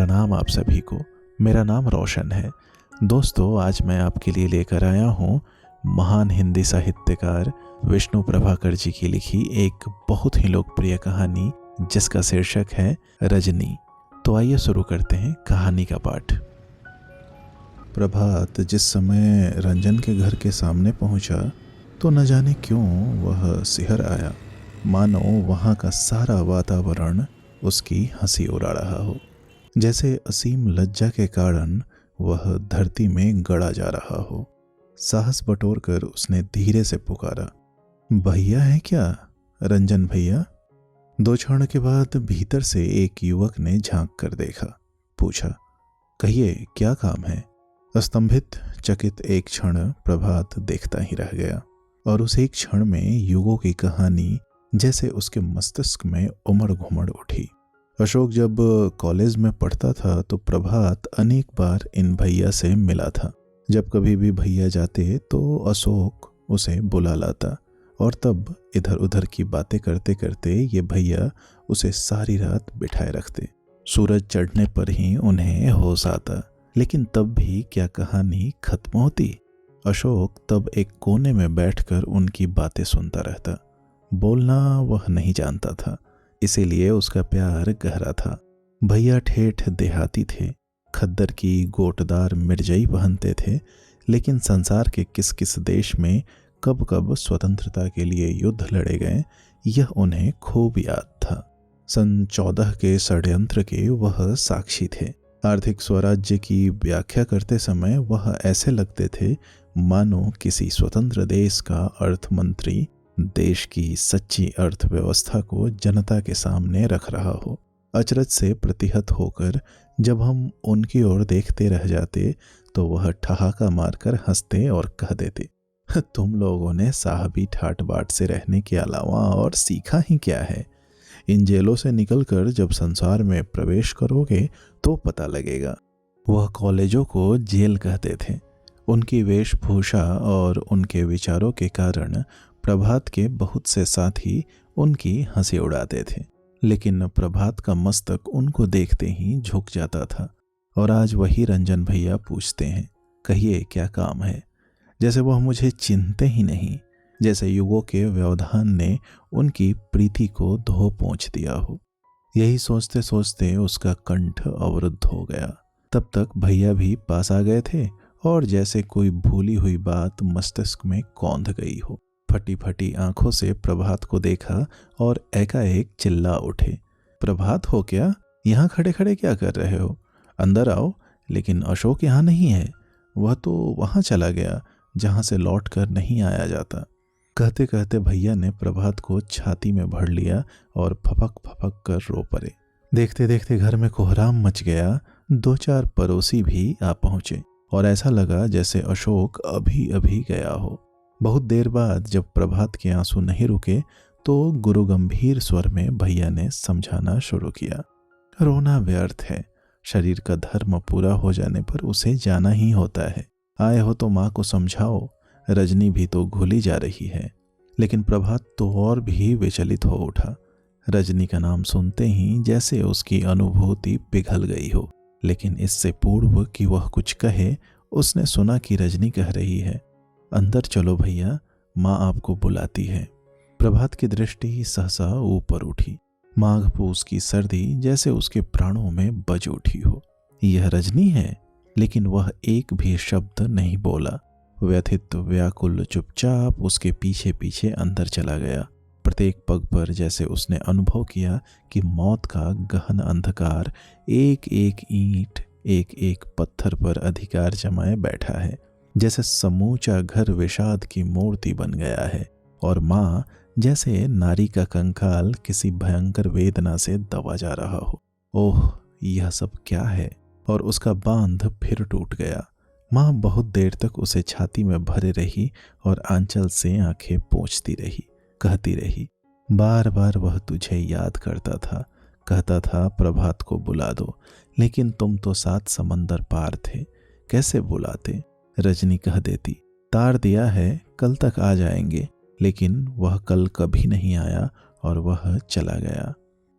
प्रणाम आप सभी को। मेरा नाम रोशन है। दोस्तों, आज मैं आपके लिए लेकर आया हूँ महान हिंदी साहित्यकार विष्णु प्रभाकर जी की लिखी एक बहुत ही लोकप्रिय कहानी जिसका शीर्षक है रजनी। तो आइए शुरू करते हैं कहानी का पाठ। प्रभात जिस समय रंजन के घर के सामने पहुंचा तो न जाने क्यों वह सिहर आया, मानो वहाँ का सारा वातावरण उसकी हंसी उड़ा रहा हो। जैसे असीम लज्जा के कारण वह धरती में गड़ा जा रहा हो। साहस बटोरकर उसने धीरे से पुकारा, भैया है क्या? रंजन भैया। 2 क्षण के बाद भीतर से एक युवक ने झांक कर देखा। पूछा, कहिए क्या काम है? स्तंभित चकित एक क्षण प्रभात देखता ही रह गया और उस एक क्षण में युगों की कहानी जैसे उसके मस्तिष्क में उमड़ घुमड़ उठी। अशोक जब कॉलेज में पढ़ता था तो प्रभात अनेक बार इन भैया से मिला था। जब कभी भी भैया जाते तो अशोक उसे बुला लाता और तब इधर उधर की बातें करते करते ये भैया उसे सारी रात बिठाए रखते। सूरज चढ़ने पर ही उन्हें होश आता, लेकिन तब भी क्या कहानी खत्म होती। अशोक तब एक कोने में बैठकर उनकी बातें सुनता रहता। बोलना वह नहीं जानता था, इसीलिए उसका प्यार गहरा था। भैया ठेठ देहाती थे, खद्दर की गोटदार मिर्जई पहनते थे, लेकिन संसार के किस किस देश में कब कब स्वतंत्रता के लिए युद्ध लड़े गए यह उन्हें खूब याद था। सन 14 के षड्यंत्र के वह साक्षी थे। आर्थिक स्वराज्य की व्याख्या करते समय वह ऐसे लगते थे मानो किसी स्वतंत्र देश का अर्थमंत्री देश की सच्ची अर्थव्यवस्था को जनता के सामने रख रहा हो। अचरज से प्रतिहत होकर जब हम उनकी ओर देखते रह जाते तो वह ठहाका मारकर हंसते और कह देते, तुम लोगों ने साहबी ठाट बाट से रहने के अलावा और सीखा ही क्या है? इन जेलों से निकलकर जब संसार में प्रवेश करोगे तो पता लगेगा। वह कॉलेजों को जेल कहते थे। उनकी वेशभूषा और उनके विचारों के कारण प्रभात के बहुत से साथी उनकी हंसी उड़ाते थे, लेकिन प्रभात का मस्तक उनको देखते ही झुक जाता था। और आज वही रंजन भैया पूछते हैं, कहिए क्या काम है? जैसे वह मुझे चिन्हते ही नहीं, जैसे युगों के व्यवधान ने उनकी प्रीति को धो पोंछ दिया हो। यही सोचते सोचते उसका कंठ अवरुद्ध हो गया। तब तक भैया भी पास आ गए थे और जैसे कोई भूली हुई बात मस्तिष्क में कौंध गई हो, फटी फटी आंखों से प्रभात को देखा और एकाएक चिल्ला उठे, प्रभात हो क्या? यहाँ खड़े खड़े क्या कर रहे हो? अंदर आओ। लेकिन अशोक यहाँ नहीं है, वह तो वहाँ चला गया जहाँ से लौट कर नहीं आया जाता। कहते कहते भैया ने प्रभात को छाती में भर लिया और फपक फपक कर रो पड़े। देखते देखते घर में कोहराम मच गया। 2-4 पड़ोसी भी आ पहुंचे और ऐसा लगा जैसे अशोक अभी अभी गया हो। बहुत देर बाद जब प्रभात के आंसू नहीं रुके तो गुरु गंभीर स्वर में भैया ने समझाना शुरू किया, रोना व्यर्थ है। शरीर का धर्म पूरा हो जाने पर उसे जाना ही होता है। आए हो तो माँ को समझाओ, रजनी भी तो घुली जा रही है। लेकिन प्रभात तो और भी विचलित हो उठा। रजनी का नाम सुनते ही जैसे उसकी अनुभूति पिघल गई हो। लेकिन इससे पूर्व कि वह कुछ कहे, उसने सुना कि रजनी कह रही है, अंदर चलो भैया, माँ आपको बुलाती है। प्रभात की दृष्टि सहसा ऊपर उठी। माघ पूस की सर्दी जैसे उसके प्राणों में बज उठी हो। यह रजनी है, लेकिन वह एक भी शब्द नहीं बोला। व्यथित व्याकुल चुपचाप उसके पीछे पीछे अंदर चला गया। प्रत्येक पग पर जैसे उसने अनुभव किया कि मौत का गहन अंधकार एक एक ईंट एक एक पत्थर पर अधिकार जमाए बैठा है। जैसे समूचा घर विषाद की मूर्ति बन गया है और माँ जैसे नारी का कंकाल किसी भयंकर वेदना से दबा जा रहा हो। ओह, यह सब क्या है? और उसका बांध फिर टूट गया। माँ बहुत देर तक उसे छाती में भरे रही और आंचल से आंखें पोंछती रही, कहती रही, बार बार वह तुझे याद करता था, कहता था प्रभात को बुला दो, लेकिन तुम तो 7 समंदर पार थे, कैसे बुलाते? रजनी कह देती, तार दिया है, कल तक आ जाएंगे। लेकिन वह कल कभी नहीं आया और वह चला गया।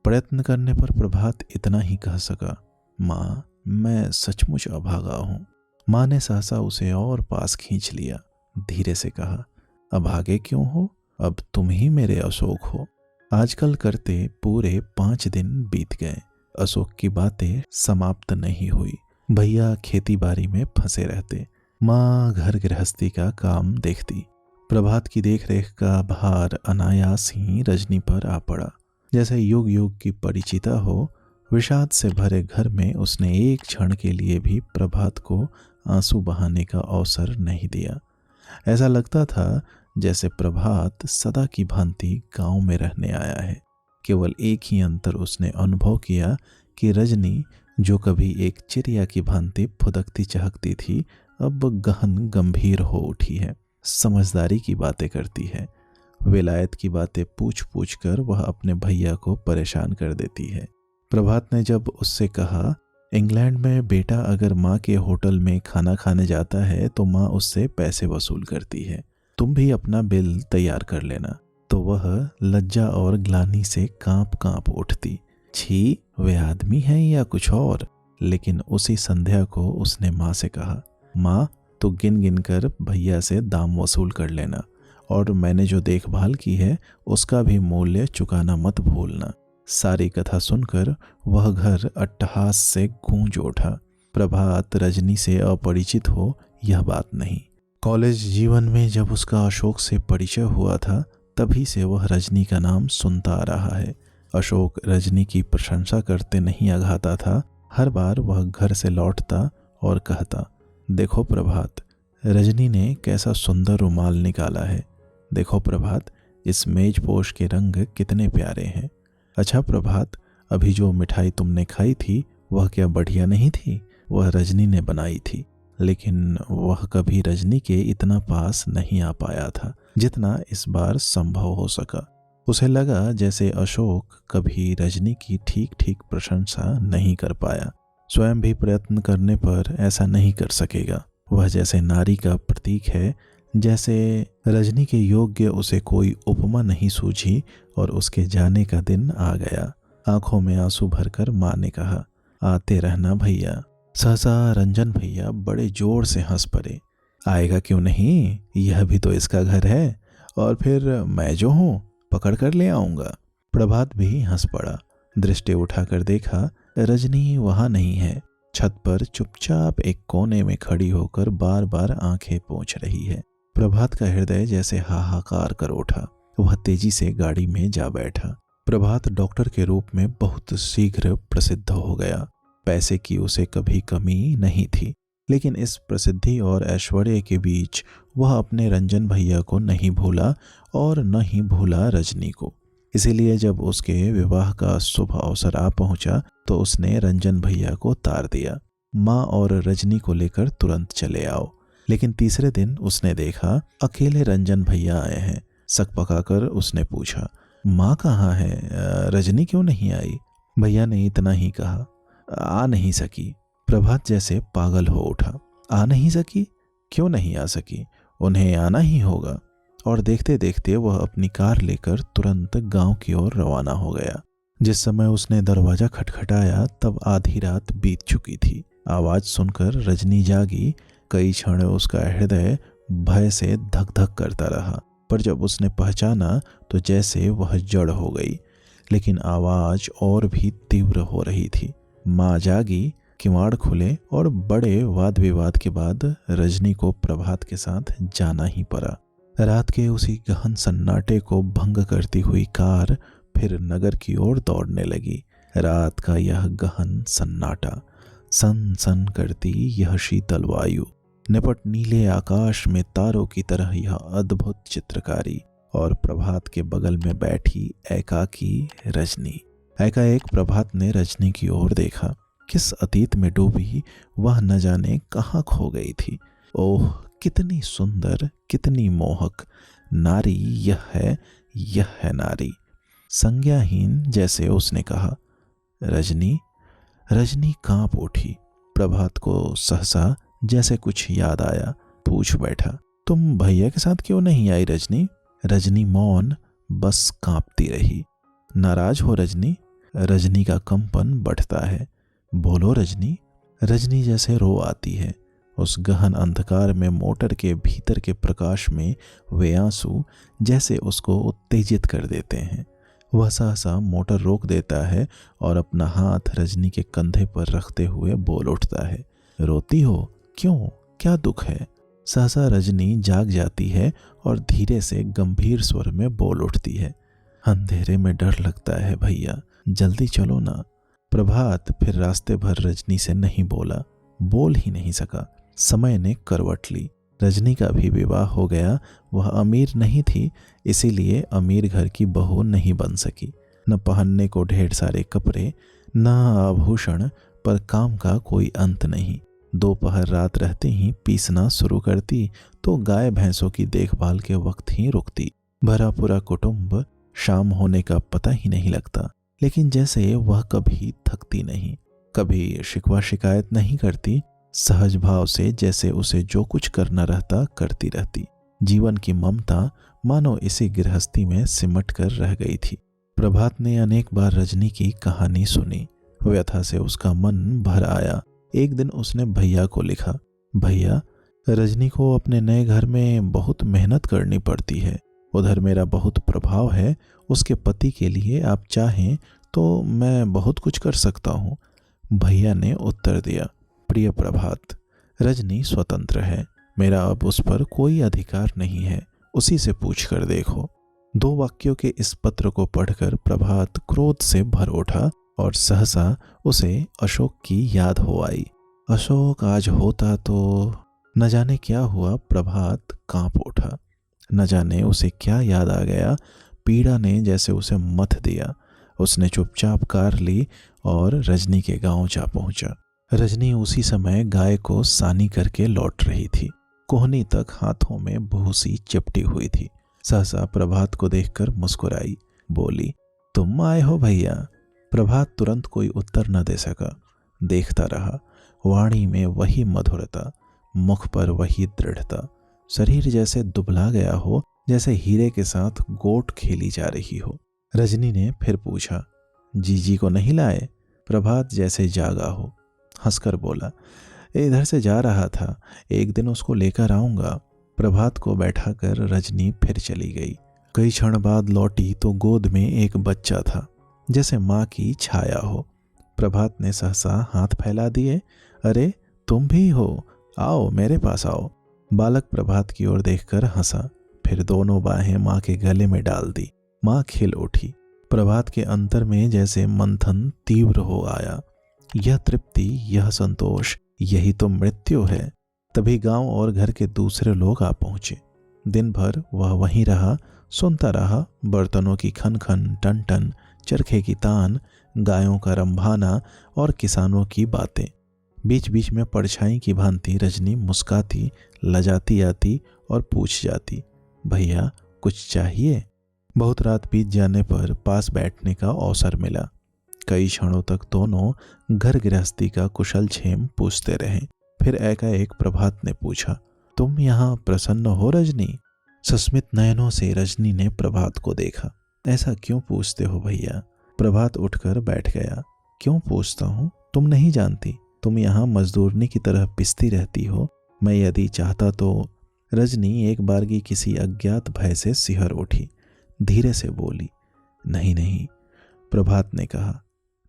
प्रयत्न करने पर प्रभात इतना ही कह सका, माँ, मैं सचमुच अभागा हूँ। माँ ने सहसा उसे और पास खींच लिया, धीरे से कहा, अभागे क्यों हो? अब तुम ही मेरे अशोक हो। आजकल करते पूरे 5 दिन बीत गए। अशोक की बातें समाप्त नहीं हुई। भैया खेती बाड़ी में फंसे रहते, माँ घर गृहस्थी का काम देखती। प्रभात की देखरेख का भार अनायास ही रजनी पर आ पड़ा। जैसे युग युग की परिचिता हो, विषाद से भरे घर में उसने एक क्षण के लिए भी प्रभात को आंसू बहाने का अवसर नहीं दिया। ऐसा लगता था जैसे प्रभात सदा की भांति गांव में रहने आया है। केवल एक ही अंतर उसने अनुभव किया कि रजनी, जो कभी एक चिड़िया की भांति फुदकती चहकती थी, अब गहन गंभीर हो उठी है। समझदारी की बातें करती है। विलायत की बातें पूछ पूछ कर वह अपने भैया को परेशान कर देती है। प्रभात ने जब उससे कहा, इंग्लैंड में बेटा अगर माँ के होटल में खाना खाने जाता है तो माँ उससे पैसे वसूल करती है, तुम भी अपना बिल तैयार कर लेना, तो वह लज्जा और ग्लानि से कांप कांप उठती। छी, वे आदमी हैं या कुछ और। लेकिन उसी संध्या को उसने माँ से कहा, माँ, तो गिन गिन कर भैया से दाम वसूल कर लेना, और मैंने जो देखभाल की है उसका भी मूल्य चुकाना मत भूलना। सारी कथा सुनकर वह घर अट्टहास से गूंज उठा। प्रभात रजनी से अपरिचित हो यह बात नहीं। कॉलेज जीवन में जब उसका अशोक से परिचय हुआ था, तभी से वह रजनी का नाम सुनता आ रहा है। अशोक रजनी की प्रशंसा करते नहीं अघाता था। हर बार वह घर से लौटता और कहता, देखो प्रभात, रजनी ने कैसा सुंदर रुमाल निकाला है। देखो प्रभात, इस मेजपोश के रंग कितने प्यारे हैं। अच्छा प्रभात, अभी जो मिठाई तुमने खाई थी वह क्या बढ़िया नहीं थी? वह रजनी ने बनाई थी, लेकिन वह कभी रजनी के इतना पास नहीं आ पाया था जितना इस बार संभव हो सका। उसे लगा जैसे अशोक कभी रजनी की ठीक ठीक प्रशंसा नहीं कर पाया। स्वयं भी प्रयत्न करने पर ऐसा नहीं कर सकेगा। वह जैसे नारी का प्रतीक है, जैसे रजनी के योग्य उसे कोई उपमा नहीं सूझी और उसके जाने का दिन आ गया। आंखों में आंसू भरकर माँ ने कहा, आते रहना भैया। सहसा रंजन भैया बड़े जोर से हंस पड़े। आएगा क्यों नहीं, यह भी तो इसका घर है, और फिर मैं जो हूँ पकड़ कर ले आऊंगा। प्रभात भी हंस पड़ा। दृष्टि उठाकर देखा, रजनी वहां नहीं है। छत पर चुपचाप एक कोने में खड़ी होकर बार बार आंखें पोंछ रही है। प्रभात का हृदय जैसे हाहाकार कर उठा। वह तेजी से गाड़ी में जा बैठा। प्रभात डॉक्टर के रूप में बहुत शीघ्र प्रसिद्ध हो गया। पैसे की उसे कभी कमी नहीं थी, लेकिन इस प्रसिद्धि और ऐश्वर्य के बीच वह अपने रंजन भैया को नहीं भूला और न ही भूला रजनी को। इसीलिए जब उसके विवाह का शुभ अवसर आ पहुंचा तो उसने रंजन भैया को तार दिया, माँ और रजनी को लेकर तुरंत चले आओ। लेकिन तीसरे दिन उसने देखा अकेले रंजन भैया आए हैं। सक पकाकर उसने पूछा, माँ कहाँ है, रजनी क्यों नहीं आई? भैया ने इतना ही कहा, आ नहीं सकी। प्रभात जैसे पागल हो उठा। आ नहीं सकी? क्यों नहीं आ सकी? उन्हें आना ही होगा। और देखते देखते वह अपनी कार लेकर तुरंत गांव की ओर रवाना हो गया। जिस समय उसने दरवाजा खटखटाया तब आधी रात बीत चुकी थी। आवाज सुनकर रजनी जागी। कई क्षण उसका हृदय भय से धक धक करता रहा, पर जब उसने पहचाना तो जैसे वह जड़ हो गई। लेकिन आवाज और भी तीव्र हो रही थी। माँ जागी, किवाड़ खुले और बड़े वाद विवाद के बाद रजनी को प्रभात के साथ जाना ही पड़ा। रात के उसी गहन सन्नाटे को भंग करती हुई कार फिर नगर की ओर दौड़ने लगी। रात का यह गहन सन्नाटा, सन सन करती यह शीतल वायु, निपट नीले आकाश में तारों की तरह यह अद्भुत चित्रकारी, और प्रभात के बगल में बैठी एकाकी रजनी। एकाएक प्रभात ने रजनी की ओर देखा। किस अतीत में डूबी वह न जाने कहाँ खो गई थी। ओह, कितनी सुंदर, कितनी मोहक नारी यह है नारी। संज्ञाहीन जैसे उसने कहा, रजनी। रजनी कांप उठी। प्रभात को सहसा जैसे कुछ याद आया, पूछ बैठा, तुम भैया के साथ क्यों नहीं आई रजनी? रजनी मौन, बस कांपती रही। नाराज हो रजनी? रजनी का कंपन बढ़ता है। बोलो रजनी। रजनी जैसे रो आती है। उस गहन अंधकार में मोटर के भीतर के प्रकाश में वे आंसू जैसे उसको उत्तेजित कर देते हैं। वह सहसा मोटर रोक देता है और अपना हाथ रजनी के कंधे पर रखते हुए बोल उठता है, रोती हो क्यों, क्या दुख है? सहसा रजनी जाग जाती है और धीरे से गंभीर स्वर में बोल उठती है, अंधेरे में डर लगता है भैया, जल्दी चलो ना। प्रभात फिर रास्ते भर रजनी से नहीं बोला, बोल ही नहीं सका। समय ने करवट ली। रजनी का भी विवाह हो गया। वह अमीर नहीं थी, इसीलिए अमीर घर की बहू नहीं बन सकी। न पहनने को ढेर सारे कपड़े, न आभूषण, पर काम का कोई अंत नहीं। दोपहर रात रहते ही पीसना शुरू करती तो गाय भैंसों की देखभाल के वक्त ही रुकती। भरा पूरा कुटुंब, शाम होने का पता ही नहीं लगता। लेकिन जैसे वह कभी थकती नहीं, कभी शिकवा शिकायत नहीं करती। सहज भाव से जैसे उसे जो कुछ करना रहता करती रहती। जीवन की ममता मानो इसी गृहस्थी में सिमट कर रह गई थी। प्रभात ने अनेक बार रजनी की कहानी सुनी। व्यथा से उसका मन भर आया। एक दिन उसने भैया को लिखा, भैया, रजनी को अपने नए घर में बहुत मेहनत करनी पड़ती है। उधर मेरा बहुत प्रभाव है। उसके पति के लिए आप चाहें तो मैं बहुत कुछ कर सकता हूँ। भैया ने उत्तर दिया, प्रिय प्रभात, रजनी स्वतंत्र है। मेरा अब उस पर कोई अधिकार नहीं है। उसी से पूछ कर देखो। 2 वाक्यों के इस पत्र को पढ़कर प्रभात क्रोध से भर उठा और सहसा उसे अशोक की याद हो आई। अशोक आज होता तो न जाने क्या हुआ। प्रभात कांप उठा। न जाने उसे क्या याद आ गया। पीड़ा ने जैसे उसे मथ दिया। उसने चुपचाप कार ली और रजनी के गांव जा पहुंचा। रजनी उसी समय गाय को सानी करके लौट रही थी। कोहनी तक हाथों में भूसी चिपटी हुई थी। सहसा प्रभात को देखकर मुस्कुराई, बोली, तुम आए हो भैया? प्रभात तुरंत कोई उत्तर न दे सका। देखता रहा। वाणी में वही मधुरता, मुख पर वही दृढ़ता। शरीर जैसे दुबला गया हो, जैसे हीरे के साथ गोट खेली जा रही हो। रजनी ने फिर पूछा, जीजी को नहीं लाए? प्रभात जैसे जागा हो, हंसकर बोला, इधर से जा रहा था, एक दिन उसको लेकर आऊंगा। प्रभात को बैठाकर रजनी फिर चली गई। कई क्षण बाद लौटी तो गोद में एक बच्चा था, जैसे माँ की छाया हो। प्रभात ने सहसा हाथ फैला दिए, अरे तुम भी हो, आओ मेरे पास आओ। बालक प्रभात की ओर देखकर हंसा, फिर दोनों बाहें माँ के गले में डाल दी। माँ खिल उठी। प्रभात के अंतर में जैसे मंथन तीव्र हो आया। यह तृप्ति, यह संतोष, यही तो मृत्यु है। तभी गांव और घर के दूसरे लोग आ पहुंचे। दिन भर वह वहीं रहा, सुनता रहा। बर्तनों की खन खन, टन टन, चरखे की तान, गायों का रंभाना और किसानों की बातें। बीच बीच में परछाई की भांति रजनी मुस्काती, लजाती आती और पूछ जाती, भैया कुछ चाहिए? बहुत रात बीत जाने पर पास बैठने का अवसर मिला। कई क्षणों तक दोनों घर गृहस्थी का कुशल क्षेम पूछते रहे। फिर एकाएक प्रभात ने पूछा, तुम यहाँ प्रसन्न हो रजनी? सस्मित नयनों से रजनी ने प्रभात को देखा। ऐसा क्यों पूछते हो भैया? प्रभात उठकर बैठ गया। क्यों पूछता हूँ? तुम नहीं जानती। तुम यहाँ मजदूरनी की तरह पिसती रहती हो। मैं यदि चाहता तो। रजनी एक बारगी किसी अज्ञात भय से सिहर उठी। धीरे से बोली, नहीं नहीं। प्रभात ने कहा,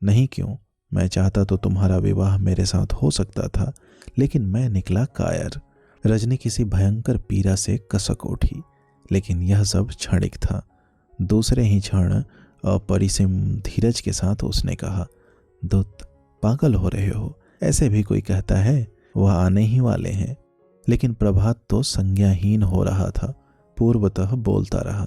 नहीं क्यों? मैं चाहता तो तुम्हारा विवाह मेरे साथ हो सकता था, लेकिन मैं निकला कायर। रजनी किसी भयंकर पीड़ा से कसक उठी, लेकिन यह सब क्षणिक था। दूसरे ही क्षण अपरिसीम धीरज के साथ उसने कहा, दुत, पागल हो रहे हो? ऐसे भी कोई कहता है? वह आने ही वाले हैं। लेकिन प्रभात तो संज्ञाहीन हो रहा था। पूर्वतः बोलता रहा,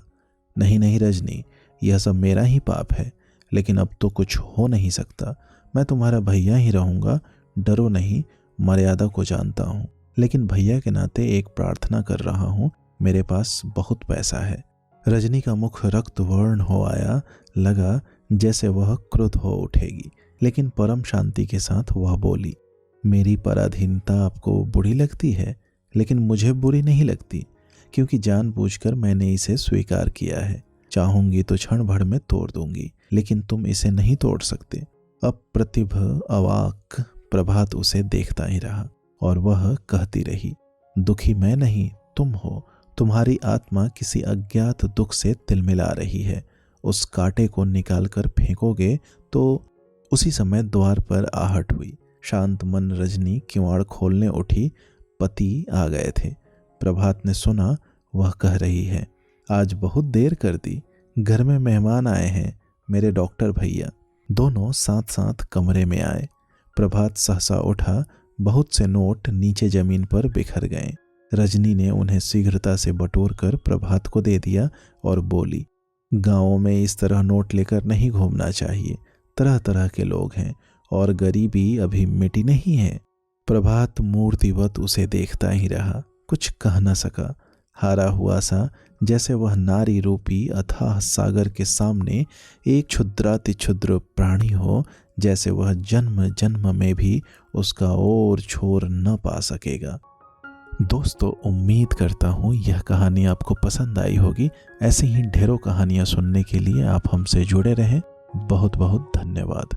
नहीं नहीं रजनी, यह सब मेरा ही पाप है, लेकिन अब तो कुछ हो नहीं सकता। मैं तुम्हारा भैया ही रहूंगा, डरो नहीं। मर्यादा को जानता हूँ, लेकिन भैया के नाते एक प्रार्थना कर रहा हूँ। मेरे पास बहुत पैसा है। रजनी का मुख रक्त वर्ण हो आया। लगा जैसे वह क्रुद्ध हो उठेगी, लेकिन परम शांति के साथ वह बोली, मेरी पराधीनता आपको बुरी लगती है, लेकिन मुझे बुरी नहीं लगती, क्योंकि जानबूझकर मैंने इसे स्वीकार किया है। चाहूंगी तो क्षण भर में तोड़ दूंगी, लेकिन तुम इसे नहीं तोड़ सकते। अप्रतिभ अवाक प्रभात उसे देखता ही रहा और वह कहती रही, दुखी मैं नहीं तुम हो, तुम्हारी आत्मा किसी अज्ञात दुख से तिलमिला रही है। उस कांटे को निकालकर फेंकोगे तो। उसी समय द्वार पर आहट हुई। शांत मन रजनी किवाड़ खोलने उठी। पति आ गए थे। प्रभात ने सुना वह कह रही है, आज बहुत देर कर दी, घर में मेहमान आए हैं, मेरे डॉक्टर भैया। दोनों साथ साथ कमरे में आए। प्रभात सहसा उठा। बहुत से नोट नीचे जमीन पर बिखर गए। रजनी ने उन्हें शीघ्रता से बटोर कर प्रभात को दे दिया और बोली, गांवों में इस तरह नोट लेकर नहीं घूमना चाहिए। तरह तरह के लोग हैं और गरीबी अभी मिटी नहीं है। प्रभात मूर्तिवत उसे देखता ही रहा, कुछ कह न सका। हारा हुआ सा, जैसे वह नारी रूपी अथाह सागर के सामने एक क्षुद्राति क्षुद्र प्राणी हो, जैसे वह जन्म जन्म में भी उसका और छोर न पा सकेगा। दोस्तों, उम्मीद करता हूँ यह कहानी आपको पसंद आई होगी। ऐसी ही ढेरों कहानियाँ सुनने के लिए आप हमसे जुड़े रहें। बहुत बहुत धन्यवाद।